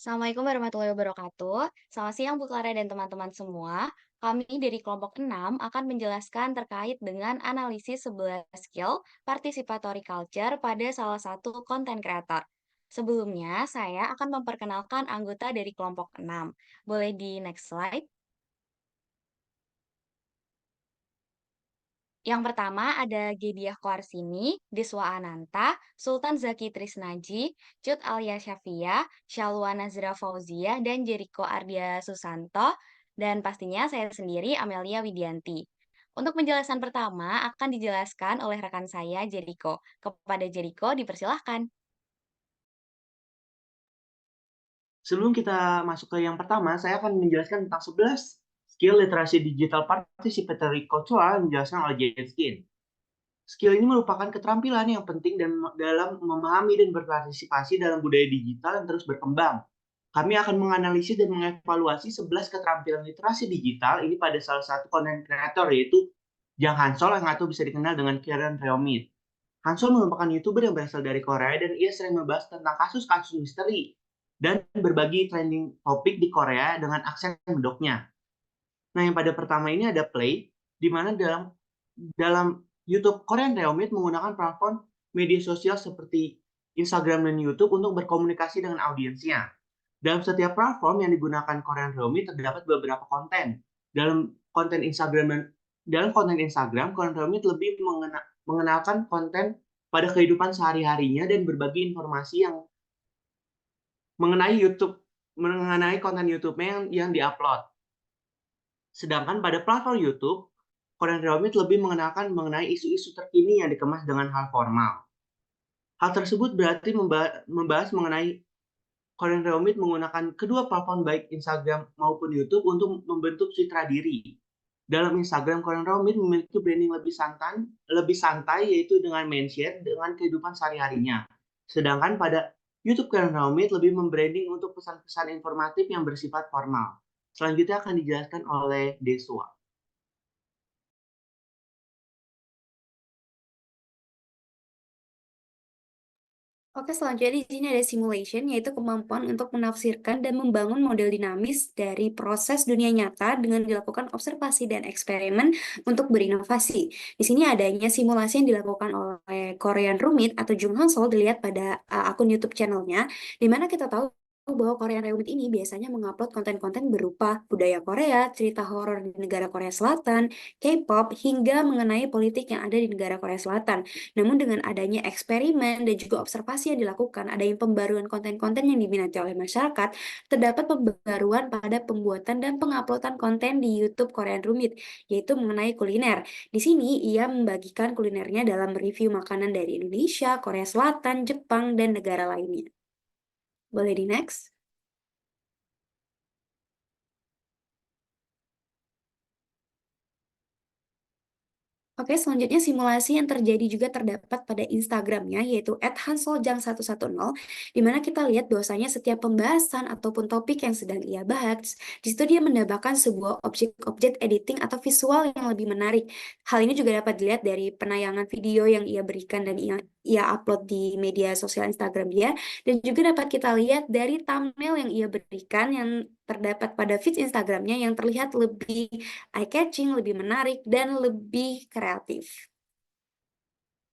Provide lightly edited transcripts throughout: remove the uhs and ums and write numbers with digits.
Assalamualaikum warahmatullahi wabarakatuh. Selamat siang Bu Clara dan teman-teman semua. Kami dari kelompok 6 akan menjelaskan terkait dengan analisis 11 skill participatory culture pada salah satu konten kreator. Sebelumnya, saya akan memperkenalkan anggota dari kelompok 6. Boleh di next slide? Yang pertama ada Gediah Koarsini, Deswa Ananta, Sultan Zaki Trisnaji, Cut Alia Syafia, Shalwa Nazra Fauzia, dan Jeriko Ardia Susanto, dan pastinya saya sendiri Amelia Widianti. Untuk penjelasan pertama akan dijelaskan oleh rekan saya Jeriko. Kepada Jeriko dipersilahkan. Sebelum kita masuk ke yang pertama, saya akan menjelaskan tentang 11 skill literasi digital participatory cultural yang dijelaskan oleh Jane Skin. Skill ini merupakan keterampilan yang penting dalam memahami dan berpartisipasi dalam budaya digital yang terus berkembang. Kami akan menganalisis dan mengevaluasi 11 keterampilan literasi digital ini pada salah satu konten kreator yaitu Jang Hansol yang atau bisa dikenal dengan Karen Reomid. Hansol merupakan YouTuber yang berasal dari Korea dan ia sering membahas tentang kasus-kasus misteri dan berbagi trending topik di Korea dengan aksen medoknya. Nah, yang pada pertama ini ada Play, di mana dalam YouTube Korean Reomid menggunakan platform media sosial seperti Instagram dan YouTube untuk berkomunikasi dengan audiensnya. Dalam setiap platform yang digunakan Korean Reomid terdapat beberapa konten. Dalam konten Instagram dan dalam konten Instagram, Korean Reomid lebih mengenalkan konten pada kehidupan sehari-harinya dan berbagi informasi yang mengenai YouTube mengenai konten YouTube-nya yang diupload. Sedangkan pada platform YouTube, Korean Reomid lebih mengenalkan mengenai isu-isu terkini yang dikemas dengan hal formal. Hal tersebut berarti membahas mengenai Korean Reomid menggunakan kedua platform baik Instagram maupun YouTube untuk membentuk citra diri. Dalam Instagram, Korean Reomid memiliki branding lebih santai yaitu dengan share dengan kehidupan sehari-harinya. Sedangkan pada YouTube Korean Reomid lebih membranding untuk pesan-pesan informatif yang bersifat formal. Selanjutnya akan dijelaskan oleh Deswa. Oke, selanjutnya di sini ada simulation, yaitu kemampuan untuk menafsirkan dan membangun model dinamis dari proses dunia nyata dengan dilakukan observasi dan eksperimen untuk berinovasi. Di sini adanya simulasi yang dilakukan oleh Korean Rumit atau Jung Hansol dilihat pada akun YouTube channelnya, di mana kita tahu bahwa Korean Rumit ini biasanya mengupload konten-konten berupa budaya Korea, cerita horor di negara Korea Selatan, K-pop, hingga mengenai politik yang ada di negara Korea Selatan. Namun dengan adanya eksperimen dan juga observasi yang dilakukan, adanya pembaruan konten-konten yang diminati oleh masyarakat, terdapat pembaruan pada pembuatan dan penguploadan konten di YouTube Korean Rumit, yaitu mengenai kuliner. Di sini ia membagikan kulinernya dalam review makanan dari Indonesia, Korea Selatan, Jepang, dan negara lainnya. Boleh di next? Oke, selanjutnya simulasi yang terjadi juga terdapat pada Instagramnya, yaitu @hansoljang110, di mana kita lihat bahwasanya setiap pembahasan ataupun topik yang sedang ia bahas, di situ dia menambahkan sebuah objek-objek editing atau visual yang lebih menarik. Hal ini juga dapat dilihat dari penayangan video yang ia berikan dan ia upload di media sosial Instagram dia, dan juga dapat kita lihat dari thumbnail yang ia berikan yang terdapat pada feed Instagramnya yang terlihat lebih eye-catching, lebih menarik, dan lebih kreatif.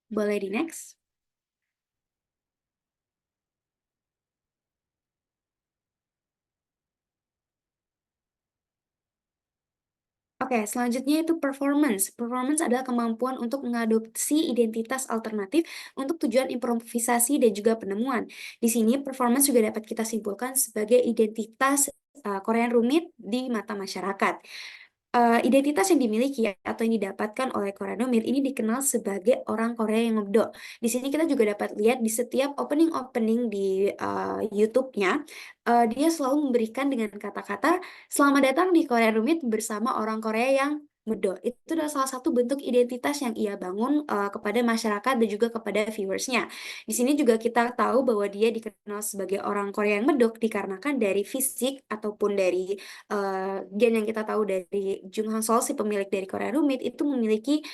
Boleh di next? Oke, selanjutnya itu performance. Performance adalah kemampuan untuk mengadopsi identitas alternatif untuk tujuan improvisasi dan juga penemuan. Di sini performance juga dapat kita simpulkan sebagai identitas Korean rumit di mata masyarakat. Identitas yang dimiliki atau yang didapatkan oleh Korean Nomad ini dikenal sebagai orang Korea yang ngebdo. Di sini kita juga dapat lihat di setiap opening-opening di YouTube-nya, dia selalu memberikan dengan kata-kata, "Selamat datang di Korean Rumit bersama orang Korea yang Medok. Itu adalah salah satu bentuk identitas yang ia bangun kepada masyarakat dan juga kepada viewersnya. Di sini juga kita tahu bahwa dia dikenal sebagai orang Korea yang medok dikarenakan dari fisik ataupun dari gen yang kita tahu dari Jung Han Sol, si pemilik dari Korea Rumit, itu memiliki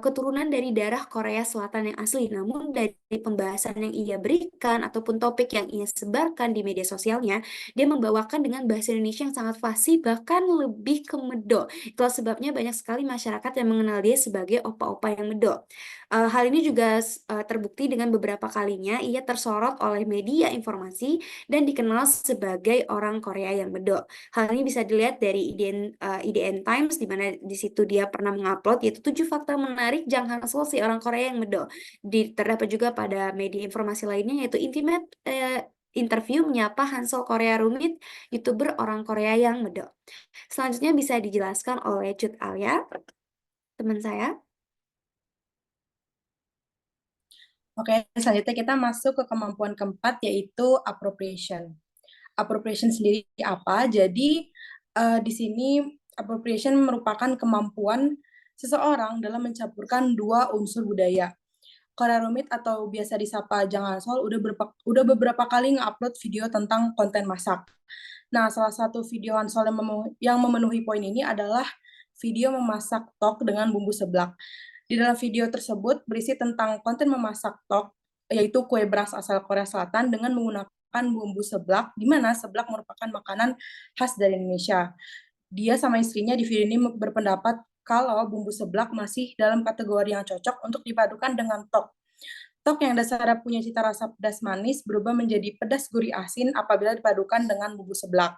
keturunan dari darah Korea Selatan yang asli. Namun dari pembahasan yang ia berikan ataupun topik yang ia sebarkan di media sosialnya, dia membawakan dengan bahasa Indonesia yang sangat fasih, bahkan lebih ke medok. Itulah sebabnya banyak sekali masyarakat yang mengenal dia sebagai opa-opa yang medok. Hal ini juga terbukti dengan beberapa kalinya ia tersorot oleh media informasi dan dikenal sebagai orang Korea yang medok. Hal ini bisa dilihat dari IDN Times, di mana di situ dia pernah mengupload yaitu 7 fakta menarik Jang Hansol, si orang Korea yang medok. Terdapat juga pada media informasi lainnya yaitu Intimate interview menyapa Hansol Korea Rumit, YouTuber orang Korea yang medok. Selanjutnya bisa dijelaskan oleh Cut Alia, teman saya. Oke, selanjutnya kita masuk ke kemampuan keempat, yaitu appropriation. Appropriation sendiri apa? Jadi, di sini appropriation merupakan kemampuan seseorang dalam mencampurkan dua unsur budaya. Korea Rumit atau biasa disapa Jang Hansol udah beberapa kali nge-upload video tentang konten masak. Nah, salah satu video Hansol yang memenuhi poin ini adalah video memasak tok dengan bumbu seblak. Di dalam video tersebut berisi tentang konten memasak tok, yaitu kue beras asal Korea Selatan dengan menggunakan bumbu seblak, di mana seblak merupakan makanan khas dari Indonesia. Dia sama istrinya di video ini berpendapat kalau bumbu seblak masih dalam kategori yang cocok untuk dipadukan dengan tok. Tok yang dasarnya punya cita rasa pedas manis berubah menjadi pedas gurih asin apabila dipadukan dengan bumbu seblak.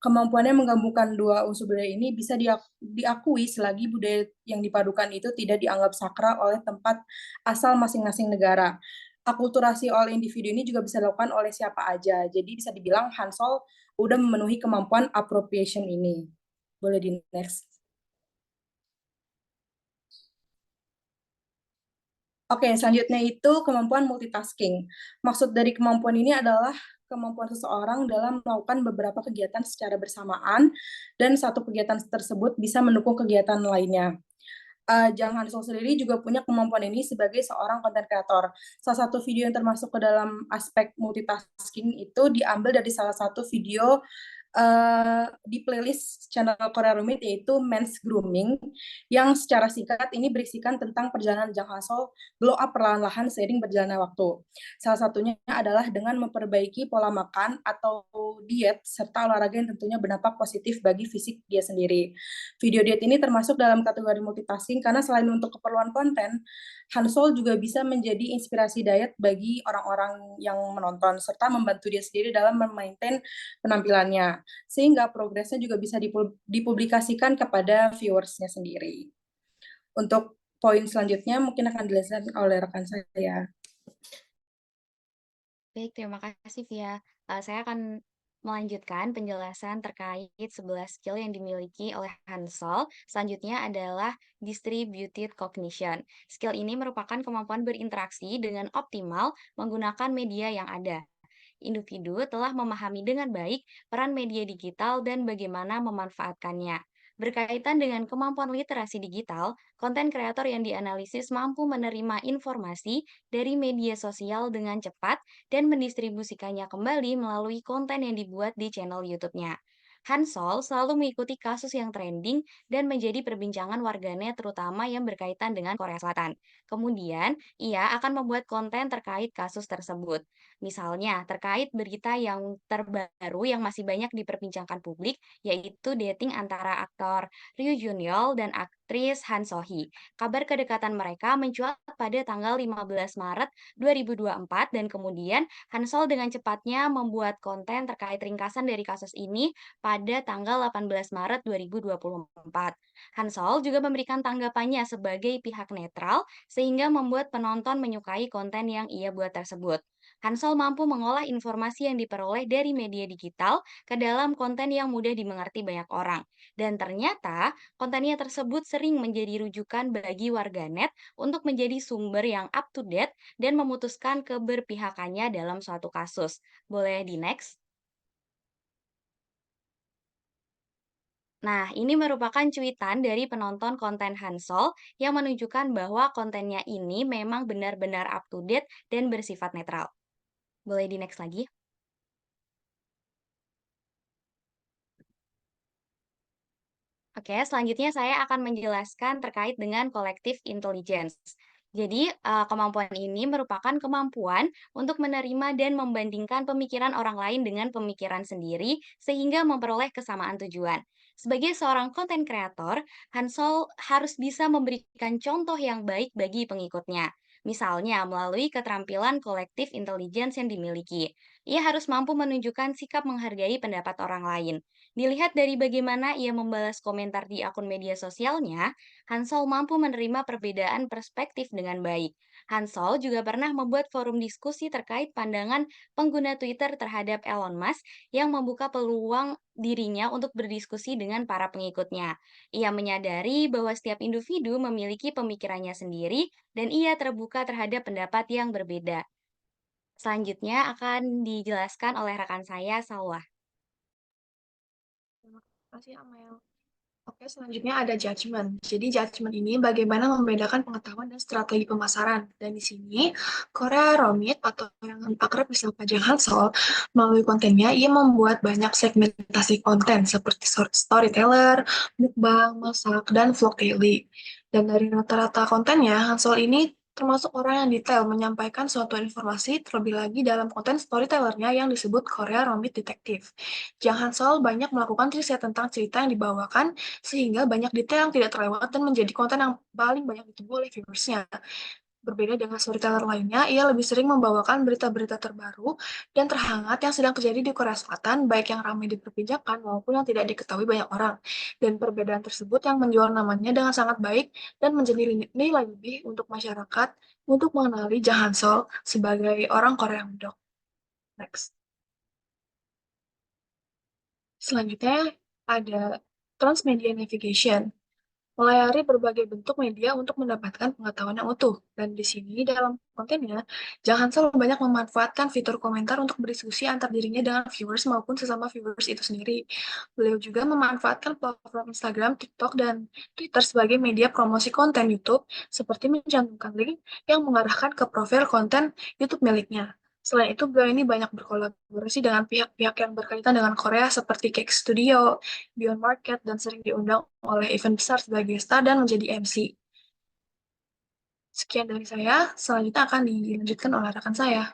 Kemampuannya menggabungkan dua unsur budaya ini bisa diakui selagi budaya yang dipadukan itu tidak dianggap sakral oleh tempat asal masing-masing negara. Akulturasi oleh individu ini juga bisa dilakukan oleh siapa aja. Jadi bisa dibilang Hansol udah memenuhi kemampuan appropriation ini. Boleh di next. Oke, selanjutnya itu kemampuan multitasking. Maksud dari kemampuan ini adalah kemampuan seseorang dalam melakukan beberapa kegiatan secara bersamaan dan satu kegiatan tersebut bisa mendukung kegiatan lainnya. Jang Hansol sendiri juga punya kemampuan ini sebagai seorang konten kreator. Salah satu video yang termasuk ke dalam aspek multitasking itu diambil dari salah satu video di playlist channel Korea Rumit, yaitu Men's Grooming, yang secara singkat ini berisikan tentang perjalanan Jang Hansol glow up perlahan-lahan seiring berjalannya waktu. Salah satunya adalah dengan memperbaiki pola makan atau diet serta olahraga yang tentunya berdampak positif bagi fisik dia sendiri. Video diet ini termasuk dalam kategori multitasking karena selain untuk keperluan konten, Hansol juga bisa menjadi inspirasi diet bagi orang-orang yang menonton serta membantu dia sendiri dalam memaintain penampilannya, sehingga progresnya juga bisa dipublikasikan kepada viewersnya sendiri. Untuk poin selanjutnya mungkin akan dijelaskan oleh rekan saya. Baik, terima kasih Via. Saya akan melanjutkan penjelasan terkait 11 skill yang dimiliki oleh Hansol. Selanjutnya adalah distributed cognition. Skill ini merupakan kemampuan berinteraksi dengan optimal menggunakan media yang ada. Individu telah memahami dengan baik peran media digital dan bagaimana memanfaatkannya. Berkaitan dengan kemampuan literasi digital, konten kreator yang dianalisis mampu menerima informasi dari media sosial dengan cepat dan mendistribusikannya kembali melalui konten yang dibuat di channel YouTube-nya. Hansol selalu mengikuti kasus yang trending dan menjadi perbincangan warganet terutama yang berkaitan dengan Korea Selatan. Kemudian, ia akan membuat konten terkait kasus tersebut. Misalnya, terkait berita yang terbaru yang masih banyak diperbincangkan publik, yaitu dating antara aktor Ryu Jun-yeol dan aktris Han So-hee. Kabar kedekatan mereka mencuat pada tanggal 15 Maret 2024 dan kemudian Hansol dengan cepatnya membuat konten terkait ringkasan dari kasus ini pada tanggal 18 Maret 2024. Hansol juga memberikan tanggapannya sebagai pihak netral sehingga membuat penonton menyukai konten yang ia buat tersebut. Hansol mampu mengolah informasi yang diperoleh dari media digital ke dalam konten yang mudah dimengerti banyak orang. Dan ternyata kontennya tersebut sering menjadi rujukan bagi warganet untuk menjadi sumber yang up to date dan memutuskan keberpihakannya dalam suatu kasus. Boleh di next? Nah, ini merupakan cuitan dari penonton konten Hansol yang menunjukkan bahwa kontennya ini memang benar-benar up to date dan bersifat netral. Boleh di next lagi? Oke, selanjutnya saya akan menjelaskan terkait dengan collective intelligence. Jadi, kemampuan ini merupakan kemampuan untuk menerima dan membandingkan pemikiran orang lain dengan pemikiran sendiri, sehingga memperoleh kesamaan tujuan. Sebagai seorang konten kreator, Hansol harus bisa memberikan contoh yang baik bagi pengikutnya. Misalnya, melalui keterampilan collective intelligence yang dimiliki. Ia harus mampu menunjukkan sikap menghargai pendapat orang lain. Dilihat dari bagaimana ia membalas komentar di akun media sosialnya, Hansol mampu menerima perbedaan perspektif dengan baik. Hansol juga pernah membuat forum diskusi terkait pandangan pengguna Twitter terhadap Elon Musk yang membuka peluang dirinya untuk berdiskusi dengan para pengikutnya. Ia menyadari bahwa setiap individu memiliki pemikirannya sendiri dan ia terbuka terhadap pendapat yang berbeda. Selanjutnya akan dijelaskan oleh rekan saya, Salwa. Terima kasih, Amel. Oke, selanjutnya ada judgment. Jadi judgment ini bagaimana membedakan pengetahuan dan strategi pemasaran. Dan di sini, Korea Romit atau yang akrab disapa Jang Hansol, melalui kontennya, ia membuat banyak segmentasi konten seperti storyteller, mukbang, masak, dan vlog daily. Dan dari rata-rata kontennya, Hansol ini termasuk orang yang detail menyampaikan suatu informasi, terlebih lagi dalam konten storytellernya yang disebut Korea Romit Detective. Jang Hansol banyak melakukan riset tentang cerita yang dibawakan sehingga banyak detail yang tidak terlewat dan menjadi konten yang paling banyak ditunggu oleh viewersnya. Berbeda dengan storyteller lainnya, ia lebih sering membawakan berita-berita terbaru dan terhangat yang sedang terjadi di Korea Selatan, baik yang ramai diperbincangkan maupun yang tidak diketahui banyak orang. Dan perbedaan tersebut yang menjual namanya dengan sangat baik dan menjadi nilai lebih untuk masyarakat untuk mengenali Jang Hansol sebagai orang Korea Mudok. Next. Selanjutnya ada transmedia navigation. Melayari berbagai bentuk media untuk mendapatkan pengetahuan yang utuh. Dan di sini dalam kontennya, jangan selalu banyak memanfaatkan fitur komentar untuk berdiskusi antar dirinya dengan viewers maupun sesama viewers itu sendiri. Beliau juga memanfaatkan platform Instagram, TikTok, dan Twitter sebagai media promosi konten YouTube, seperti mencantumkan link yang mengarahkan ke profil konten YouTube miliknya. Selain itu, beliau ini banyak berkolaborasi dengan pihak-pihak yang berkaitan dengan Korea seperti Cake Studio, Beyond Market, dan sering diundang oleh event besar sebagai star dan menjadi MC. Sekian dari saya, selanjutnya akan dilanjutkan oleh rekan saya.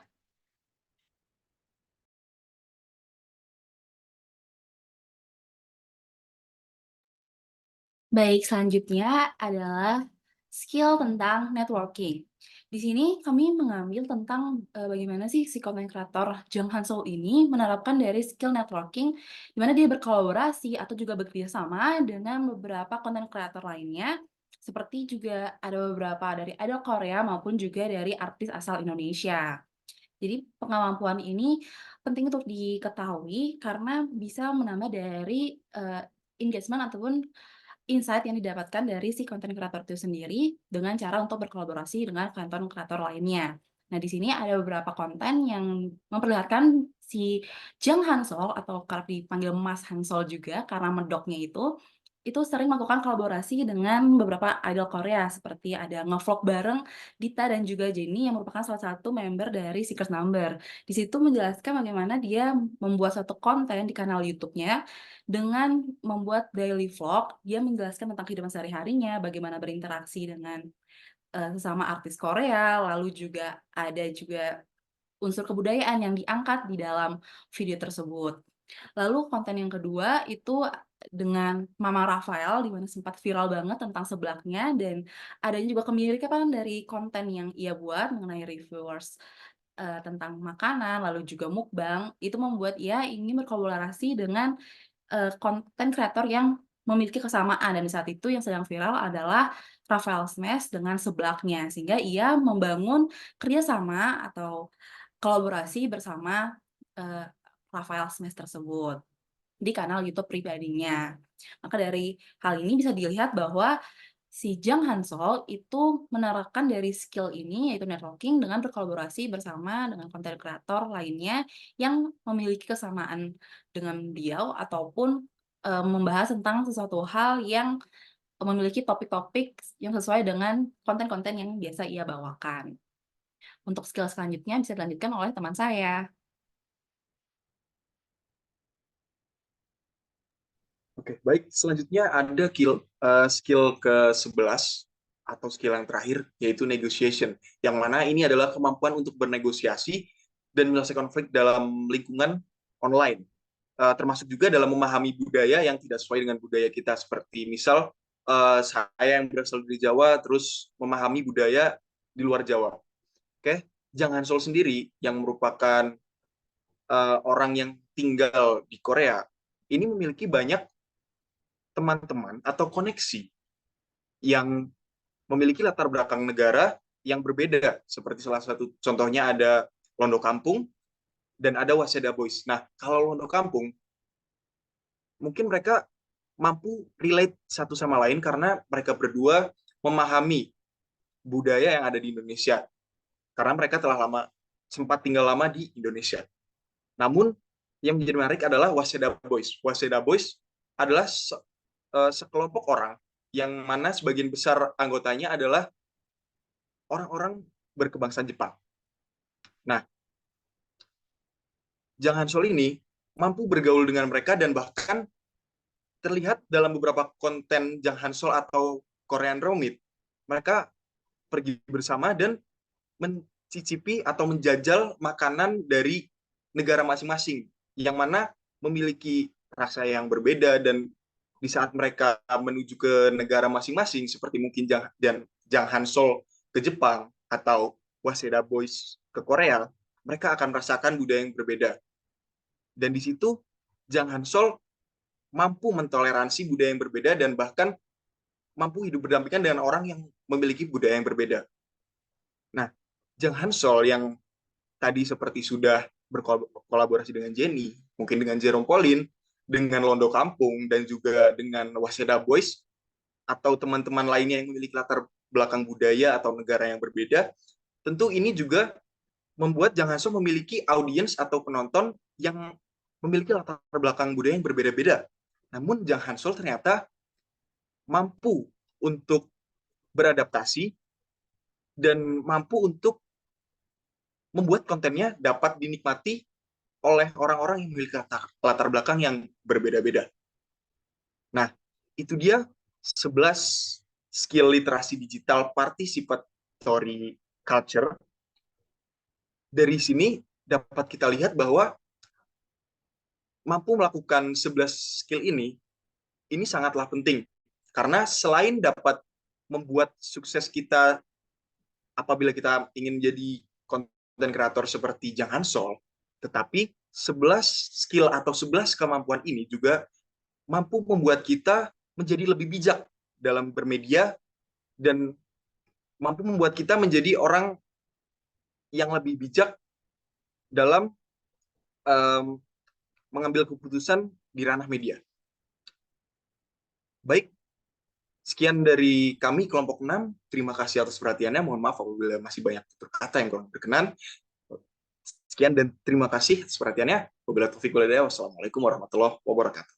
Baik, selanjutnya adalah skill tentang networking. Di sini kami mengambil tentang bagaimana sih si content creator Jang Hansol ini menerapkan dari skill networking, di mana dia berkolaborasi atau juga bekerja sama dengan beberapa content creator lainnya, seperti juga ada beberapa dari idol Korea maupun juga dari artis asal Indonesia. Jadi kemampuan ini penting untuk diketahui karena bisa menambah dari engagement ataupun insight yang didapatkan dari si konten kreator itu sendiri dengan cara untuk berkolaborasi dengan konten kreator lainnya. Nah, di sini ada beberapa konten yang memperlihatkan si Jang Hansol atau kerap dipanggil Mas Hansol juga karena medoknya itu sering melakukan kolaborasi dengan beberapa idol Korea seperti ada ngevlog bareng Dita dan juga Jennie yang merupakan salah satu member dari Secret Number. Di situ menjelaskan bagaimana dia membuat satu konten di kanal YouTube-nya dengan membuat daily vlog. Dia menjelaskan tentang kehidupan sehari-harinya, bagaimana berinteraksi dengan sesama artis Korea, lalu juga ada juga unsur kebudayaan yang diangkat di dalam video tersebut. Lalu konten yang kedua itu dengan Mama Rafael, di mana sempat viral banget tentang seblaknya, dan adanya juga kemiripan dari konten yang ia buat mengenai reviewers tentang makanan, lalu juga mukbang, itu membuat ia ingin berkolaborasi dengan konten kreator yang memiliki kesamaan, dan saat itu yang sedang viral adalah Rafael Smash dengan seblaknya, sehingga ia membangun kerjasama atau kolaborasi bersama Rafael Smash tersebut di kanal YouTube pribadinya. Maka dari hal ini bisa dilihat bahwa si Jang Hansol itu menerapkan dari skill ini, yaitu networking, dengan berkolaborasi bersama dengan konten kreator lainnya yang memiliki kesamaan dengan beliau ataupun membahas tentang sesuatu hal yang memiliki topik-topik yang sesuai dengan konten-konten yang biasa ia bawakan. Untuk skill selanjutnya bisa dilanjutkan oleh teman saya. Oke, baik. Selanjutnya ada skill ke-11 atau skill yang terakhir, yaitu negotiation. Yang mana ini adalah kemampuan untuk bernegosiasi dan menyelesaikan konflik dalam lingkungan online. Termasuk juga dalam memahami budaya yang tidak sesuai dengan budaya kita. Seperti misal, saya yang berasal dari Jawa, terus memahami budaya di luar Jawa. Oke, Jang Han-sol sendiri yang merupakan orang yang tinggal di Korea, ini memiliki banyak teman-teman atau koneksi yang memiliki latar belakang negara yang berbeda. Seperti salah satu contohnya ada Londo Kampung dan ada Waseda Boys. Nah, kalau Londo Kampung, mungkin mereka mampu relate satu sama lain karena mereka berdua memahami budaya yang ada di Indonesia. Karena mereka sempat tinggal lama di Indonesia. Namun, yang menjadi menarik adalah Waseda Boys. Waseda Boys adalah sekelompok orang yang mana sebagian besar anggotanya adalah orang-orang berkebangsaan Jepang. Nah, Jang Han-sol ini mampu bergaul dengan mereka dan bahkan terlihat dalam beberapa konten Jang Han-sol atau Korean Romit, mereka pergi bersama dan mencicipi atau menjajal makanan dari negara masing-masing, yang mana memiliki rasa yang berbeda, dan di saat mereka menuju ke negara masing-masing, seperti mungkin Jang Han-sol ke Jepang atau Waseda Boys ke Korea, mereka akan merasakan budaya yang berbeda. Dan di situ Jang Han-sol mampu mentoleransi budaya yang berbeda dan bahkan mampu hidup berdampingan dengan orang yang memiliki budaya yang berbeda. Nah, Jang Han-sol yang tadi seperti sudah berkolaborasi dengan Jennie, mungkin dengan Jerome Pauline, dengan Londo Kampung, dan juga dengan Waseda Boys, atau teman-teman lainnya yang memiliki latar belakang budaya atau negara yang berbeda, tentu ini juga membuat Jang Han-sol memiliki audiens atau penonton yang memiliki latar belakang budaya yang berbeda-beda. Namun Jang Han-sol ternyata mampu untuk beradaptasi dan mampu untuk membuat kontennya dapat dinikmati oleh orang-orang yang memiliki latar belakang yang berbeda-beda. Nah, itu dia 11 skill literasi digital participatory culture. Dari sini dapat kita lihat bahwa mampu melakukan 11 skill ini sangatlah penting. Karena selain dapat membuat sukses kita apabila kita ingin menjadi content creator seperti Jang Han-sol, tetapi 11 skill atau 11 kemampuan ini juga mampu membuat kita menjadi lebih bijak dalam bermedia dan mampu membuat kita menjadi orang yang lebih bijak dalam mengambil keputusan di ranah media. Baik, sekian dari kami kelompok 6. Terima kasih atas perhatiannya. Mohon maaf apabila masih banyak tutur kata yang kurang berkenan. Sekian dan terima kasih atas perhatiannya. Wabillahi taufiq wal hidayah. Wassalamualaikum warahmatullahi wabarakatuh.